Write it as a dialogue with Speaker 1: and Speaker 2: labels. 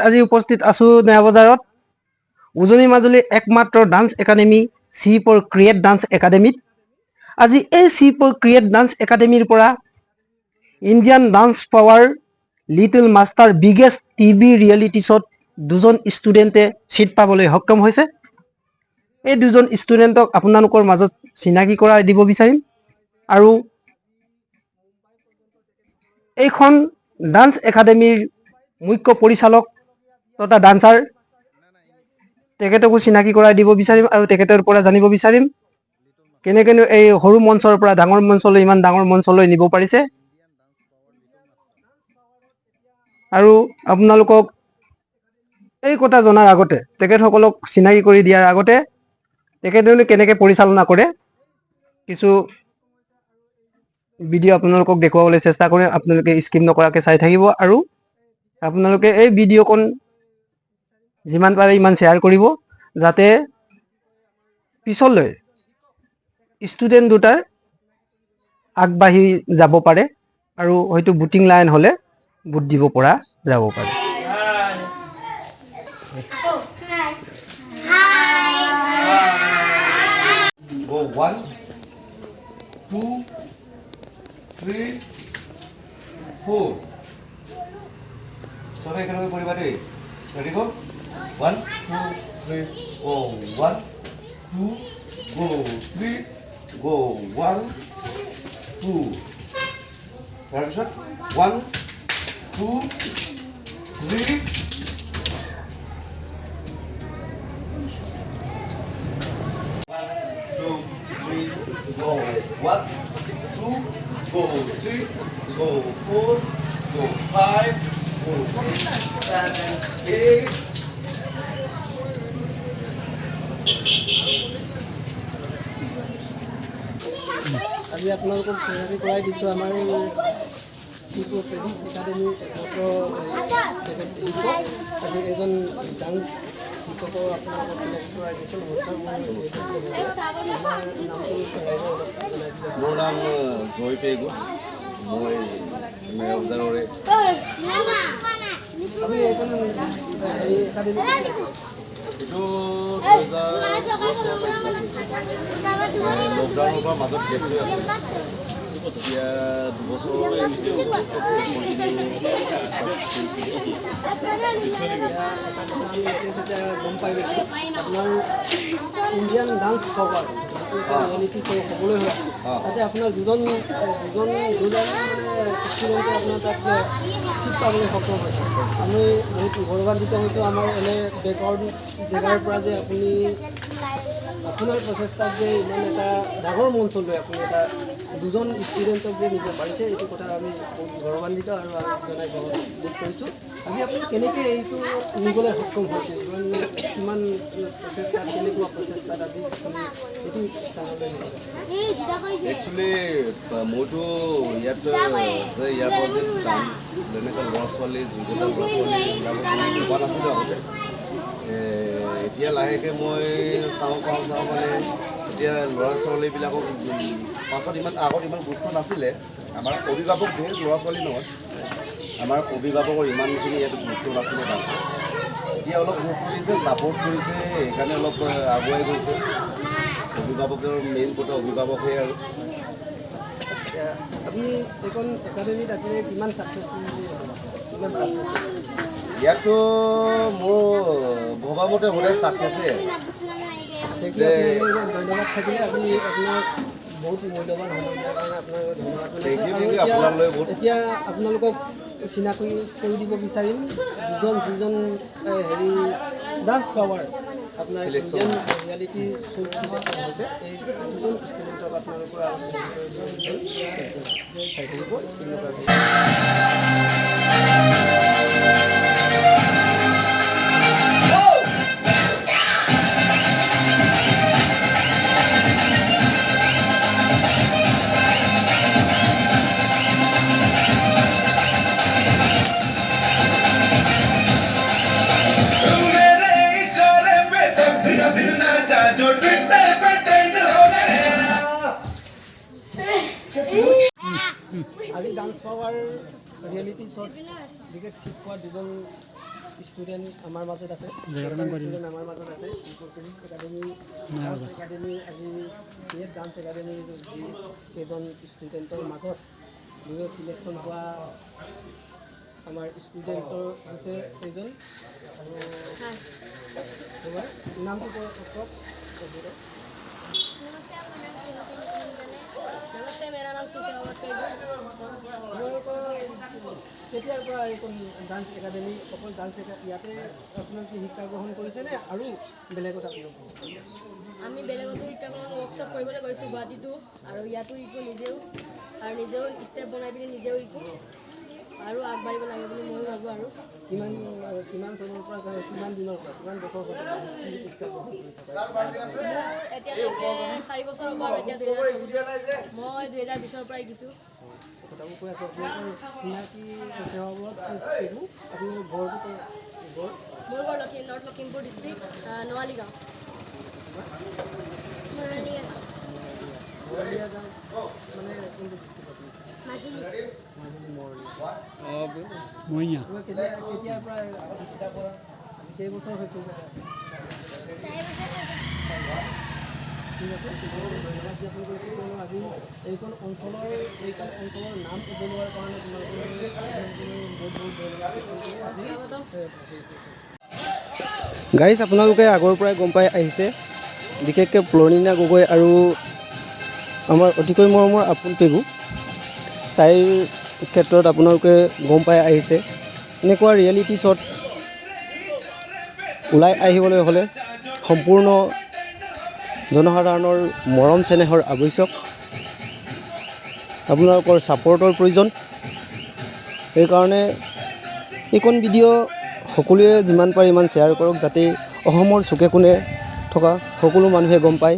Speaker 1: আজি উপস্থিত আছো নয়া বজাৰত উজনি মাজুলী একমাত্ৰ dance academy C for create dance একাডেমিত আজি এই চি ফৰ ক্ৰিয়েট ডান্স একাডেমিৰ পৰা Indian dance power little master biggest TV reality শ্ব'ত দুজন ষ্টুডেণ্টে চিট পাবলৈ সক্ষম হৈছে। এই দুজন ষ্টুডেণ্টক আপোনালোকৰ মাজত চিনাকি কৰাই দিব বিচাৰিম আৰু এইখন ডান্স একাডেমিৰ মুখ্য পৰিচালক তথা ডান্সাৰ তেখেতকো চিনাকি কৰাই দিব বিচাৰিম আৰু তেখেতৰ পৰা জানিব বিচাৰিম কেনেকৈ এই সৰু মঞ্চৰ পৰা ডাঙৰ মঞ্চলৈ ইমান ডাঙৰ মঞ্চলৈ নিব পাৰিছে আৰু আপোনালোকক এই কথা জনাৰ আগতে তেখেতসকলক চিনাকি কৰি দিয়াৰ আগতে তেখেতসকলে কেনেকৈ পৰিচালনা কৰে কিছু ভিডিঅ' আপোনালোকক দেখুৱাবলৈ চেষ্টা কৰিম। আপোনালোকে স্কিপ নকৰাকৈ চাই থাকিব আৰু আপোনালোকে এই ভিডিঅ'খন যিমান পাৰে ইমান শ্বেয়াৰ কৰিব যাতে পিছলৈ ষ্টুডেণ্ট দুটাই আগবাঢ়ি যাব পাৰে আৰু হয়তো বুটিং লাইন হ'লে বুট দিব পৰা যাব পাৰে।
Speaker 2: Go 1, 2, 3, 4. So we can go ready. Ready go? 1, 2, 3, go 1, 2, go 3, go 1, 2. Ready? 1, 2, 3. Go 1, 2, go 3, go 4, go 5, go 6, 7, 8.
Speaker 3: আজি আপোনালোকক চিনাকি কৰাই দিছোঁ আমাৰ চি ফৰ ক্ৰিয়েট একাডেমীৰ শিক্ষক আজি এজন ডান্স শিক্ষকৰ আপোনালোকক চিনাকি কৰাই দিছোঁ।
Speaker 2: মোৰ নাম জয় পেগু, মই নয়া বজাৰৰে।
Speaker 3: আপুনি এইখন একাডেমি
Speaker 2: এইটো 2010 লকডাউনৰ পৰা মাজত গেছ হৈ আছে। এতিয়া দুবছৰ
Speaker 3: গম পাই গৈছোঁ আপোনাৰ Indian dance power reality show' হ'বলৈ হৈছে তাতে আপোনাৰ দুজন ষ্টুডেণ্টে আপোনাৰ তাত চিট পাবলৈ সক্ষম হৈছে। আমি বহুত গৌৰৱান্বিত হৈছোঁ আমাৰ এনে বেকৱাৰ্ড জেগাৰ পৰা যে আপুনি আপোনাৰ প্ৰচেষ্টাত যে ইমান এটা ডাঙৰ মঞ্চলৈ আপুনি এটা দুজন ষ্টুডেণ্টক যে নিব পাৰিছে এইটো কথা আমি বহুত গৌৰৱান্বিত আৰু আমি জনাই বোধ কৰিছোঁ। আজি আপুনি কেনেকৈ এইটো নিবলৈ সক্ষম হৈছে কিমান প্ৰচেষ্টাত কেনেকুৱা প্ৰচেষ্টাত আজি এইটো স্থানলৈ নিলে?
Speaker 2: একচুৱেলি মইতো ইয়াত যে ইয়াৰ পৰা যে যেনেকৈ ল'ৰা ছোৱালী যোগ্যতা ল'ৰা ছোৱালী পোৱা নাছিলোঁ আগতে। এতিয়া লাহেকৈ মই চাওঁ মানে এতিয়া ল'ৰা ছোৱালীবিলাকক পাছত আগত ইমান গুৰুত্ব নাছিলে। আমাৰ অভিভাৱক ধেৰ ল'ৰা ছোৱালী নহয়, আমাৰ অভিভাৱকৰ ইমানখিনি ইয়াত গুৰুত্ব নাছিলে ডান্সত। এতিয়া অলপ গুৰুত্ব দিছে, ছাপোৰ্ট কৰিছে, সেইকাৰণে অলপ আগুৱাই গৈছে। অভিভাৱকৰ মেইন কথা অভিভাৱকহে আৰু
Speaker 3: আপুনি এইখন একাডেমিত আজিলে কিমান ছাকচেছফুল
Speaker 2: ইয়াততো মোৰ ভবামতে সদায় ছাকচেছে।
Speaker 3: ধন্যবাদ থাকিলে আপুনি আপোনাৰ বহুত মূল্যৱান সময় দিয়াৰ কাৰণে আপোনাক ধন্যবাদ। এতিয়া আপোনালোকক চিনাকি কৰি দিব বিচাৰিম যিজন ডান্স পাৱাৰ আপোনাৰ
Speaker 2: Selection
Speaker 3: ইণ্ডিয়ান
Speaker 2: হৈছে।
Speaker 3: ৰিয়েলিটি শ্ব' চিলেকশ্যন হৈছে এই দুজন ষ্টুডেণ্টক আপোনালোকৰ চাই থাকিব স্ক্ৰীনৰ পৰা। আজি ডান্স পাৱাৰ ৰিয়েলিটি শ্ব'ত ক্ৰিকেট চিট পোৱা দুজন ষ্টুডেণ্ট আমাৰ মাজত আছে ষ্টুডেণ্ট আমাৰ মাজত আছে একাডেমি ডান্স একাডেমি আজি ক্ৰিয়েট ডান্স একাডেমিৰ যি কেইজন ষ্টুডেণ্টৰ মাজত দুয়ো চিলেকশ্যন হোৱা আমাৰ ষ্টুডেণ্টৰ হৈছে এইজন আৰু নামটো কওক
Speaker 4: नमस्ते मेरा नाम सुशील
Speaker 3: কেতিয়াৰ পৰা এইখন ডান্স একাডেমি অকল ডান্স ইয়াতে আপোনালোকে শিক্ষা গ্ৰহণ কৰিছেনে আৰু বেলেগত আপোনালোকে
Speaker 4: আমি বেলেগতো শিক্ষা ৱৰ্কশ্বপ কৰিবলৈ গৈছোঁ গুৱাহাটীতো আৰু ইয়াতো শিকোঁ নিজেও ষ্টেপ বনাই পিনি নিজেও শিকোঁ আৰু আগবাঢ়িব লাগে বুলি ময়ো ভাবোঁ আৰু
Speaker 3: কিমান চনৰ পৰা কিমান দিনৰ পৰা কিমান বছৰৰ পৰা শিক্ষা গ্ৰহণ কৰি
Speaker 4: মোৰ এতিয়ালৈকে 4 বছৰৰ পৰা এতিয়া 2024 মই 2020ৰ পৰা শিকিছোঁ
Speaker 3: কথাবোৰ কৈ আছোঁ আপোনালোকৰ চিনাকি সেৱাবোৰত শিকোঁ আপোনাৰ ঘৰটো ঘৰ
Speaker 4: মোৰ ঘৰ নৰ্থ লখিমপুৰ ডিষ্ট্ৰিক্ট নোৱালি গাঁও
Speaker 3: মৰলীয়া গাঁও মানে কোনটো ডিষ্ট্ৰিক্ট
Speaker 4: মাজুলী
Speaker 3: মৰিয়া কেতিয়াৰ পৰা কেইবছৰ হৈছে ঠিক আছে ধন্যবাদ জ্ঞাপন কৰিছোঁ কিয়নো আজি এইখন অঞ্চলৰ নাম উজ্বলোৱাৰ কাৰণে তোমালোকৰ বহুত ধন্যবাদ গাইজ আপোনালোকে আগৰ পৰাই গম পাই আহিছে বিশেষকৈ প্লনিনা গগৈ আৰু আমাৰ অতিকৈ মৰমৰ আপোন পেগু তাইৰ ক্ষেত্ৰত আপোনালোকে গম পাই আহিছে এনেকুৱা ৰিয়েলিটি শ্ব'ত ওলাই আহিবলৈ হ'লে সম্পূৰ্ণ জনসাধাৰণৰ মৰম চেনেহৰ আৱশ্যক আপোনালোকৰ ছাপৰ্টৰ প্ৰয়োজন সেইকাৰণে এইখন ভিডিঅ' সকলোৱে যিমান পাৰে ইমান শ্বেয়াৰ কৰক যাতে অসমৰ চুকে কোণে থকা সকলো মানুহে গম পায়